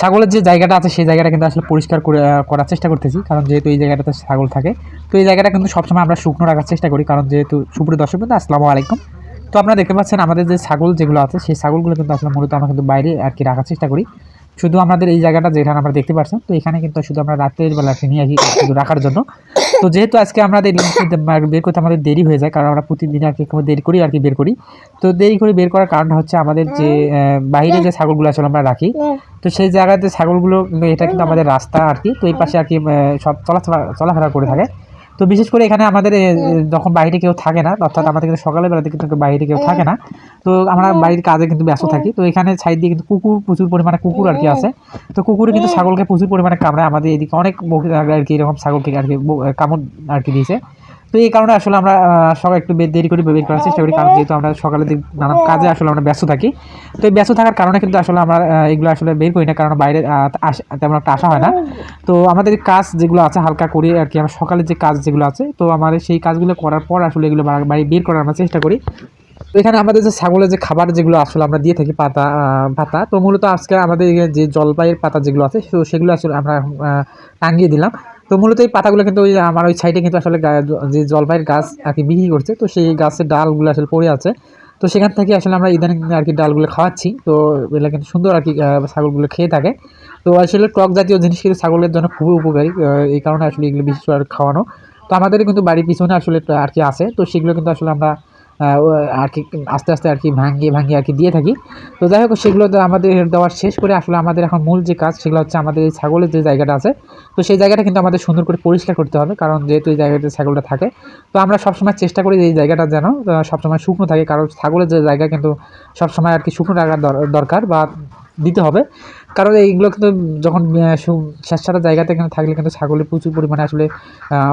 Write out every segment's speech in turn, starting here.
ছাগলের যে জায়গাটা আছে সেই জায়গাটা কিন্তু আসলে পরিষ্কার করার চেষ্টা করতেছি, কারণ যেহেতু এই জায়গাটাতে ছাগল থাকে। তো এই জায়গাটা কিন্তু সবসময় আমরা শুকনো রাখার চেষ্টা করি, কারণ যেহেতু সুপ্রিয় দর্শক বন্ধু আসসালামু আলাইকুম। তো আপনারা দেখতে পাচ্ছেন আমাদের যে ছাগল যেগুলো আছে সেই ছাগলগুলো কিন্তু আসলে মূলত আমরা কিন্তু বাইরে আর কি রাখার চেষ্টা করি। শুধু আমাদের এই জায়গাটা যেখানে আমরা দেখতে পাচ্ছেন, তো এখানে কিন্তু শুধু আমরা রাতের বেলা নিয়ে আসি শুধু রাখার জন্য। তো যেহেতু আজকে আমাদের বের করতে আমাদের দেরি হয়ে যায়, কারণ আমরা প্রতিদিন আর কি দেরি করি আর কি বের করি। তো দেরি করে বের করার কারণটা হচ্ছে আমাদের যে বাইরে যে ছাগলগুলো আসলে আমরা রাখি, তো সেই জায়গাতে ছাগলগুলো এটা কিন্তু আমাদের রাস্তা আর কি, তো এই পাশে আর কি সব চলাফেরা করে থাকে। তো বিশেষ করে এখানে আমাদের যখন বাইরে কেউ থাকে না, অর্থাৎ আমাদের কিন্তু সকালের বেলাতে কিন্তু বাইরে কেউ থাকে না, তো আমরা বাড়ির কাজে কিন্তু ব্যস্ত থাকি। তো এখানে সাইড দিয়ে কিন্তু কুকুর, প্রচুর পরিমাণে কুকুর আর কি আছে। তো কুকুরে কিন্তু ছাগলকে প্রচুর পরিমাণে কামড়ায়, আমাদের এদিকে অনেক আর কি এরকম ছাগলকে আর কি কামড় আর কি দিয়েছে। তো এই কারণে আসলে আমরা সবাই একটু দেরি করে বের করার চেষ্টা করি, কারণ যেহেতু আমরা সকালের দিক নানান কাজে আসলে আমরা ব্যস্ত থাকি। তো এই ব্যস্ত থাকার কারণে কিন্তু আসলে আমরা এগুলো আসলে বের করি না, কারণ বাইরে তেমন একটা আসা হয় না। তো আমাদের কাজ যেগুলো আছে হালকা করি আর কি, আমরা সকালের যে কাজ যেগুলো আছে, তো আমাদের সেই কাজগুলো করার পর আসলে এগুলো বাড়ি বের করার আমরা চেষ্টা করি। তো এখানে আমাদের যে ছাগলের যে খাবার যেগুলো আসলে আমরা দিয়ে থাকি পাতা, তো মূলত আজকে আমাদের যে জলপাইয়ের পাতা যেগুলো আছে সেগুলো আসলে আমরা টাঙিয়ে দিলাম। তো মূলত এই পাতাগুলো কিন্তু ওই আমার ওই সাইডে কিন্তু আসলে যে জলপাইয়ের গাছ আর কি বিক্রি করছে, তো সেই গাছের ডালগুলো আসলে পড়ে আছে। তো সেখান থেকে আসলে আমরা ইদানিং আর কি ডালগুলো খাওয়াচ্ছি, তো এগুলো কিন্তু সুন্দর আর কি ছাগলগুলো খেয়ে থাকে। তো আসলে টক জাতীয় জিনিস কিন্তু ছাগলের জন্য খুবই উপকারী, এই কারণে আসলে এগুলো বিশেষ করে খাওয়ানো। তো আমাদের কিন্তু বাড়ির পিছনে আসলে আর কি আছে, তো সেগুলো কিন্তু আসলে আমরা আর কি আস্তে আস্তে আর কি ভাঙিয়ে আর কি দিয়ে থাকি। তো যাই হোক, সেগুলো আমাদের দেওয়ার শেষ করে আসলে আমাদের এখন মূল যে কাজ সেগুলো হচ্ছে আমাদের এই ছাগলের যে জায়গাটা আছে, তো সেই জায়গাটা কিন্তু আমাদের সুন্দর করে পরিষ্কার করতে হবে, কারণ যেহেতু এই জায়গাতে ছাগলটা থাকে। তো আমরা সবসময় চেষ্টা করি যে এই জায়গাটা যেন সবসময় শুকনো থাকে, কারণ ছাগলের যে জায়গা কিন্তু সবসময় আর কি শুকনো রাখার দরকার বা দিতে হবে। কারণ এইগুলো কিন্তু যখন স্যাঁতসেঁতে জায়গাতে কিন্তু থাকলে কিন্তু ছাগলের প্রচুর পরিমাণে আসলে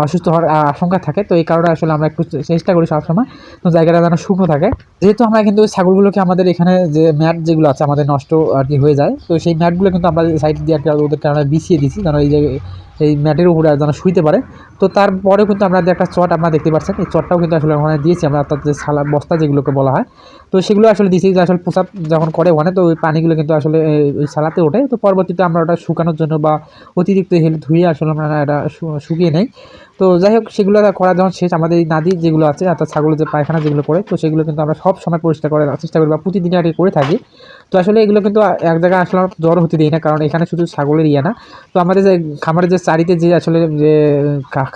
অসুস্থ হওয়ার আশঙ্কা থাকে। তো এই কারণে আসলে আমরা একটু চেষ্টা করি সবসময় তো জায়গাটা যেন শুকনো থাকে। যেহেতু আমরা কিন্তু ছাগলগুলোকে আমাদের এখানে যে ম্যাট যেগুলো আছে আমাদের নষ্ট আর কি হয়ে যায়, তো সেই ম্যাটগুলো কিন্তু আমরা সাইড দিয়ে আর কি ওদেরকে আমরা বিছিয়ে দিচ্ছি, যেন এই যে এই ম্যাটের উপরে যেন শুইতে পারে। তো তারপরেও কিন্তু আমরা যে একটা চট আপনারা দেখতে পাচ্ছেন, এই চটটাও কিন্তু আসলে ওখানে দিয়েছি আমরা, অর্থাৎ যে বস্তা যেগুলোকে বলা হয়, তো সেগুলো আসলে দিয়েছি যে আসলে প্রসাব যখন করে ওখানে, তো ওই পানিগুলো কিন্তু আসলে ওই সালাতে ওঠে। তো পরবর্তীতে আমরা ওটা শুকানোর জন্য বা অতিরিক্ত ধুয়ে আসলে আমরা এটা শুকিয়ে নেই। তো যাই হোক, সেগুলো করা যখন শেষ, আমাদের এই নাদি যেগুলো আছে অর্থাৎ ছাগলের যে পায়খানা যেগুলো করে, তো সেগুলো কিন্তু আমরা সব সময় পরিষ্কার করার চেষ্টা করি বা প্রতিদিনই আর কি করে থাকি। তো আসলে এগুলো কিন্তু এক জায়গায় আসলে জড়ো হতে দিই না, কারণ এখানে শুধু ছাগলের ইয়ে না, তো আমাদের যে খামারের যে চারিতে যে আসলে যে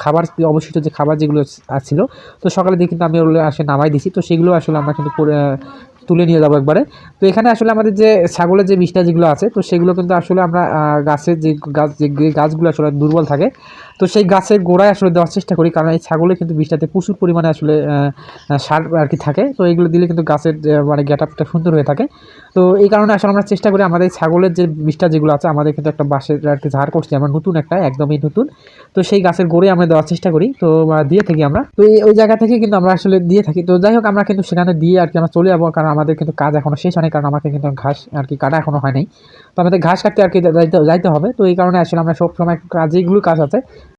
খাবার অবশিষ্ট যে খাবার যেগুলো ছিল, তো সকালের দিকে কিন্তু আমি ওগুলো আসলে নামাই দিছি। তো সেগুলো আসলে আমরা কিন্তু তুলে নিয়ে যাবো একবারে। তো এখানে আসলে আমাদের যে ছাগলের যে বিষটা যেগুলো আছে, তো সেগুলো কিন্তু আসলে আমরা গাছের যে গাছগুলো আসলে দুর্বল থাকে, তো সেই গাছের গোড়ায় আসলে দেওয়ার চেষ্টা করি, কারণ এই ছাগলের কিন্তু বিষটাতে প্রচুর পরিমাণে আসলে সার আর কি থাকে। তো এইগুলো দিলে কিন্তু গাছের মানে গেট আপটা সুন্দর হয়ে থাকে। তো এই কারণে আসলে আমরা চেষ্টা করি আমাদের ছাগলের যে বিষটা যেগুলো আছে, আমাদের কিন্তু একটা বাঁশের আর কি ঝাড় করছি আমরা নতুন একটা, একদমই নতুন। তো সেই গাছের গোড়ে আমরা দেওয়ার চেষ্টা করি, তো দিয়ে থাকি আমরা। তো ওই জায়গা থেকে কিন্তু আমরা আসলে দিয়ে থাকি। তো যাই হোক, আমরা কিন্তু সেখানে দিয়ে আর কি আমরা চলে যাবো, কারণ আমাদের কিন্তু কাজ এখনো শেষ হয়নি, কারণ আমাকে কিন্তু ঘাস আর কি কাটা এখনো হয় নাই। তো আমাদের ঘাস কাটতে আর কি যাইতে হবে। তো এই কারণে আসলে আমরা সব সময় যেগুলো কাজ আছে